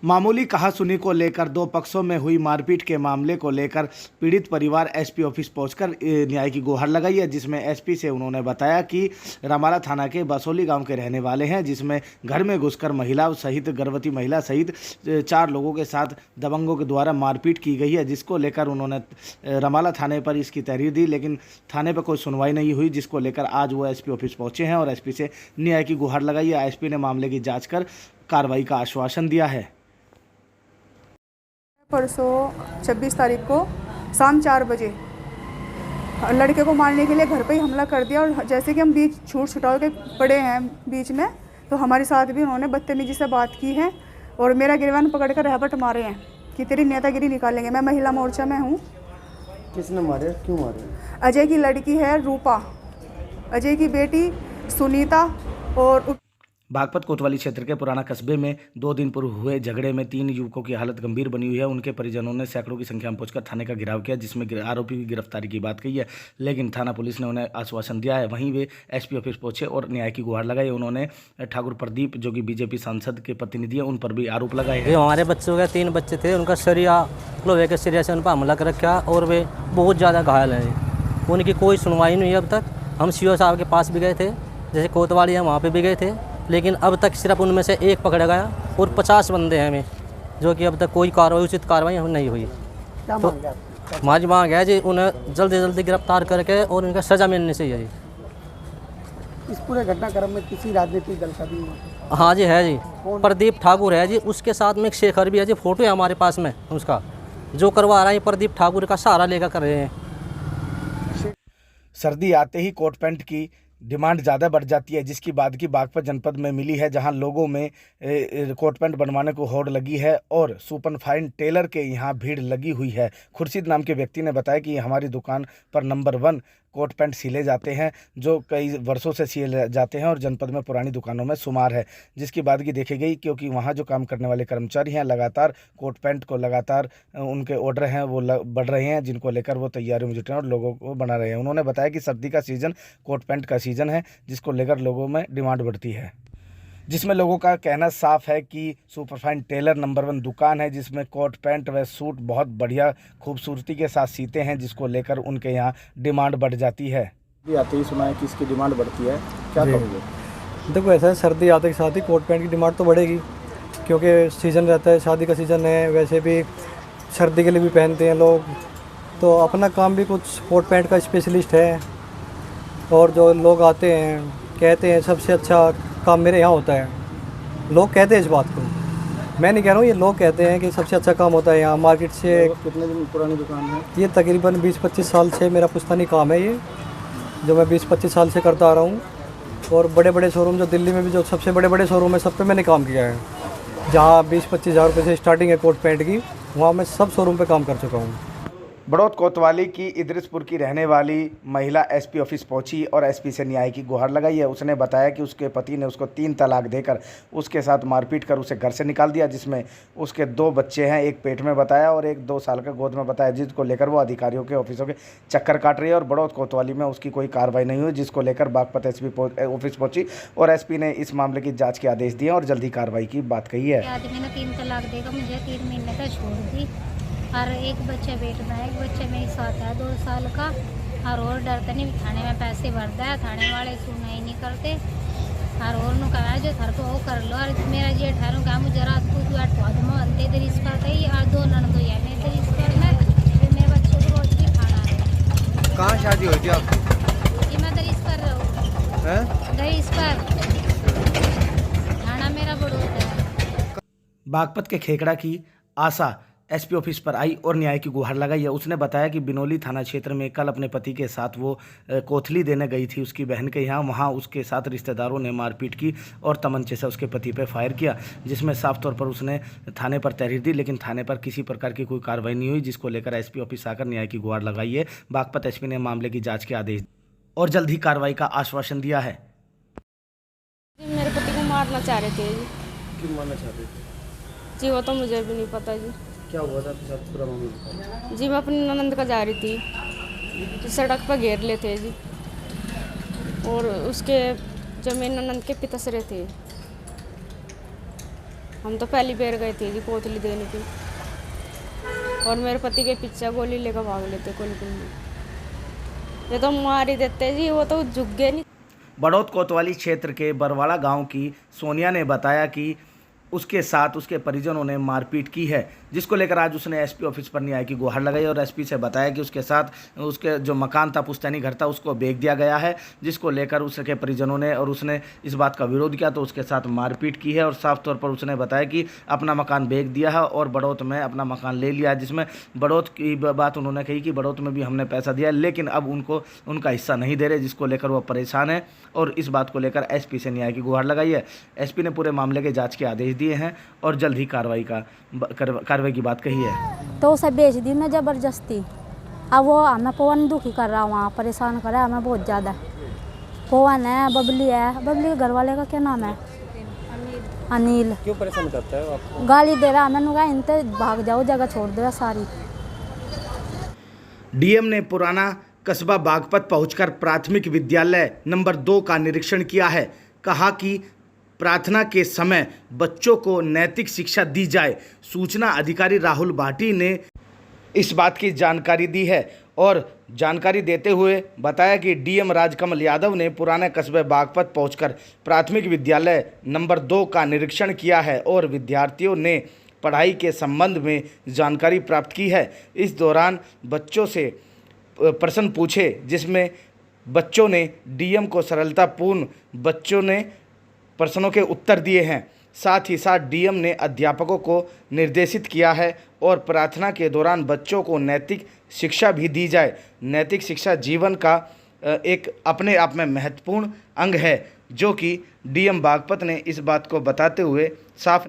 मामूली कहासुनी को लेकर दो पक्षों में हुई मारपीट के मामले को लेकर पीड़ित परिवार एसपी ऑफिस पहुंचकर न्याय की गुहार लगाई है, जिसमें एसपी से उन्होंने बताया कि रमाला थाना के बसोली गांव के रहने वाले हैं, जिसमें घर में घुसकर महिला सहित गर्भवती महिला सहित 4 लोगों के साथ दबंगों के द्वारा मारपीट की गई है, जिसको लेकर उन्होंने रमाला थाने पर इसकी तहरीर दी, लेकिन थाने पर कोई सुनवाई नहीं हुई, जिसको लेकर आज वो एसपी ऑफिस पहुंचे हैं और एसपी से न्याय की गुहार लगाई है। एसपी ने मामले की जाँच कर कार्रवाई का आश्वासन दिया है। परसों 26 तारीख को शाम 4 बजे लड़के को मारने के लिए घर पे ही हमला कर दिया और जैसे कि हम बीच छूट छुटा के पड़े हैं बीच में, तो हमारे साथ भी उन्होंने बदतमीजी से बात की है और मेरा गिरवान पकड़ कर रहबट मारे हैं कि तेरी नेतागिरी निकालेंगे। मैं महिला मोर्चा में हूँ। किसने मारे, क्यों मारे? अजय की लड़की है रूपा, अजय की बेटी सुनीता और बागपत कोतवाली क्षेत्र के पुराना कस्बे में 2 दिन पूर्व हुए झगड़े में 3 युवकों की हालत गंभीर बनी हुई है। उनके परिजनों ने सैकड़ों की संख्या में पहुंचकर थाने का घेराव किया, जिसमें आरोपी की गिरफ्तारी की बात कही है, लेकिन थाना पुलिस ने उन्हें आश्वासन दिया है। वहीं वे एसपी ऑफिस पहुंचे और न्याय की गुहार लगाई। उन्होंने ठाकुर प्रदीप, जो कि बीजेपी सांसद के प्रतिनिधि है, उन पर भी आरोप लगाए। हमारे बच्चों के 3 बच्चे थे, उनका सरिया लोहे के सरिया से उन पर हमला कर रखा और वे बहुत ज़्यादा घायल हैं। उनकी कोई सुनवाई नहीं है अब तक। हम सीओ साहब के पास भी गए थे, जैसे कोतवाली है वहाँ पर भी गए थे, लेकिन अब तक सिर्फ उनमें से एक पकड़ा गया और 50 बंदे हैं हमें, जो कि अब तक कोई कार्रवाई उचित कार्रवाई नहीं हुई। तो हमारी मांग है जी, उन्हें जल्दी जल्दी गिरफ्तार करके और उनका सज़ा मिलनी चाहिए जी। इस पूरे घटनाक्रम में किसी राजनीतिक दल का भी? हाँ जी है जी, प्रदीप ठाकुर है जी, उसके साथ में एक शेखर भी है जी, फोटो है हमारे पास में उसका, जो करवा रहा है प्रदीप ठाकुर का सहारा लेकर कर रहे हैं। सर्दी आते ही कोट पैंट की डिमांड ज़्यादा बढ़ जाती है, जिसकी बाद की बागपत जनपद में मिली है, जहां लोगों में कोट पैंट बनवाने को होड़ लगी है और सुपर फाइन टेलर के यहां भीड़ लगी हुई है। खुर्शीद नाम के व्यक्ति ने बताया कि हमारी दुकान पर नंबर 1 कोट पैंट सिले जाते हैं, जो कई वर्षों से सिले जाते हैं और जनपद में पुरानी दुकानों में शुमार है, जिसकी बादगी देखी गई, क्योंकि वहां जो काम करने वाले कर्मचारी हैं लगातार कोट पैंट को लगातार उनके ऑर्डर हैं वो बढ़ रहे हैं, जिनको लेकर वो तैयारियों में जुटे हैं और लोगों को बना रहे हैं। उन्होंने बताया कि सर्दी का सीज़न कोट पैंट का सीज़न है, जिसको लेकर लोगों में डिमांड बढ़ती है, जिसमें लोगों का कहना साफ है कि सुपरफाइन टेलर नंबर 1 दुकान है, जिसमें कोट पैंट व सूट बहुत बढ़िया खूबसूरती के साथ सीते हैं, जिसको लेकर उनके यहाँ डिमांड बढ़ जाती है। आते ही सुना है कि इसकी डिमांड बढ़ती है, क्या कहोगे? देखो ऐसा है, सर्दी आते के साथ ही कोट पैंट की डिमांड तो बढ़ेगी, क्योंकि सीज़न रहता है, शादी का सीज़न है, वैसे भी सर्दी के लिए भी पहनते हैं लोग, तो अपना काम भी कुछ कोट पैंट का स्पेशलिस्ट है। और जो लोग आते हैं कहते हैं सबसे अच्छा काम मेरे यहाँ होता है, लोग कहते हैं इस बात को, मैं नहीं कह रहा हूँ, ये लोग कहते हैं कि सबसे अच्छा काम होता है यहाँ मार्केट से। कितने दिन पुरानी दुकान है ये? तकरीबन 20-25 साल से मेरा पुश्तैनी काम है ये, जो मैं 20-25 साल से करता आ रहा हूँ। और बड़े बड़े शोरूम जो दिल्ली में भी जो सबसे बड़े बड़े शोरूम है, सब पे मैंने काम किया है। जहाँ 20-25 हज़ार रुपये से स्टार्टिंग है कोट पैंट की, वहाँ मैं सब शोरूम पे काम कर चुका हूँ। बड़ौद कोतवाली की इदरिसपुर की रहने वाली महिला एसपी ऑफिस पहुंची और एसपी से न्याय की गुहार लगाई है। उसने बताया कि उसके पति ने उसको 3 तलाक देकर उसके साथ मारपीट कर उसे घर से निकाल दिया, जिसमें उसके 2 बच्चे हैं, एक पेट में बताया और एक 2 साल का गोद में बताया, जिसको लेकर वो अधिकारियों के ऑफिसों के चक्कर काट रही है और बड़ौद कोतवाली में उसकी कोई कार्रवाई नहीं हुई, जिसको लेकर बागपत एसपी ऑफिस पहुंची और एसपी ने इस मामले की जाँच के आदेश दिए और जल्दी कार्रवाई की बात कही है। आदमी ने 3 तलाक देकर मुझे 3 महीने तक छोड़ दी और एक बच्चा पेट में है, एक बच्चा मेरे साथ है 2 साल का, और डरते नहीं, थाने में पैसे भरता है, थाने वाले सुनाई नहीं करते और नु कहा जो थर को वो कर लो। और मेरा जे ठहरों का मुझे रात को जो 8 में अंते दरिस करते ही और 2 ननद है मैं दरिस करना, फिर मेरे बच्चे को रोज भी खाना है। कहाँ शादी हुई थी आपकी? ये मैं दरिस कर रहा हूँ, दरिस पर थाना मेरा बड़ौद है। बागपत के खेकड़ा की आशा एसपी ऑफिस पर आई और न्याय की गुहार लगाई है। उसने बताया कि बिनौली थाना क्षेत्र में कल अपने पति के साथ वो कोथली देने गई थी उसकी बहन के यहाँ। वहाँ उसके साथ रिश्तेदारों ने मारपीट की और तमंचे से उसके पति पर फायर किया, जिसमें साफ तौर पर उसने थाने पर तहरीर दी, लेकिन थाने पर किसी प्रकार की कोई कार्रवाई नहीं हुई, जिसको लेकर एसपी ऑफिस आकर न्याय की गुहार लगाई है। बागपत एसपी ने मामले की जाँच के आदेश और जल्द ही कार्रवाई का आश्वासन दिया है। मेरे पति को मारना चाह रहे थे जी। क्यों मारना चाहते थे जी? वो तो मुझे भी नहीं पता जी। क्या हुआ था आपके साथ, पूरा मामला? जी मैं अपनी ननद का जा रही थी, तो सड़क पर घेर लेते जी, और उसके जो मेरे ननद के पितसरे थे, हम तो पहली बार गए थे जी कोतली देने की, और मेरे पति के पीछे गोली लेकर भाग लेते कोली। ये तो मार ही देते जी, वो तो झुक गए नहीं। बड़ौद कोतवाली क्षेत्र के बरवाड़ा गांव की सोनिया ने बताया कि उसके साथ उसके परिजनों ने मारपीट की है, जिसको लेकर आज उसने एसपी ऑफिस पर न्याय की गुहार लगाई और एसपी से बताया कि उसके साथ उसके जो मकान था, पुश्तैनी घर था, उसको बेच दिया गया है, जिसको लेकर उसके परिजनों ने और उसने इस बात का विरोध किया तो उसके साथ मारपीट की है। और साफ तौर पर उसने बताया कि अपना मकान बेच दिया है और बड़ौद में अपना मकान ले लिया है, जिसमें बड़ौद की बात उन्होंने कही कि बड़ौद में भी हमने पैसा दिया लेकिन अब उनको उनका हिस्सा नहीं दे रहे, जिसको लेकर वो परेशान है और इस बात को लेकर एसपी से न्याय की गुहार लगाई है। एसपी ने पूरे मामले के जाँच के आदेश दिए हैं और जल्द ही कार्रवाई की बात कही है। तो उसे बेच दी मैं ज़बरदस्ती। अब वो हमें पवन दुखी कर रहा, वहाँ परेशान कर रहा है हमें बहुत ज़्यादा। पवन है, बबली है, बबली के घर वाले का क्या नाम है, अनिल। क्यों परेशान करता है आपको? गाली दे रहा है, मैंने कहा इनते भाग जाओ, जगह छोड़ दो सारी। डीएम ने पुराना कस्बा बागपत पहुंचकर प्राथमिक विद्यालय नंबर 2 का निरीक्षण किया है। कहा कि प्रार्थना के समय बच्चों को नैतिक शिक्षा दी जाए। सूचना अधिकारी राहुल भाटी ने इस बात की जानकारी दी है और जानकारी देते हुए बताया कि डीएम राजकमल यादव ने पुराने कस्बे बागपत पहुंचकर प्राथमिक विद्यालय नंबर 2 का निरीक्षण किया है और विद्यार्थियों ने पढ़ाई के संबंध में जानकारी प्राप्त की है। इस दौरान बच्चों से प्रश्न पूछे, जिसमें बच्चों ने डीएम को सरलतापूर्ण बच्चों ने प्रश्नों के उत्तर दिए हैं। साथ ही साथ डीएम ने अध्यापकों को निर्देशित किया है और प्रार्थना के दौरान बच्चों को नैतिक शिक्षा भी दी जाए। नैतिक शिक्षा जीवन का एक अपने आप में महत्वपूर्ण अंग है, जो कि डीएम बागपत ने इस बात को बताते हुए साफ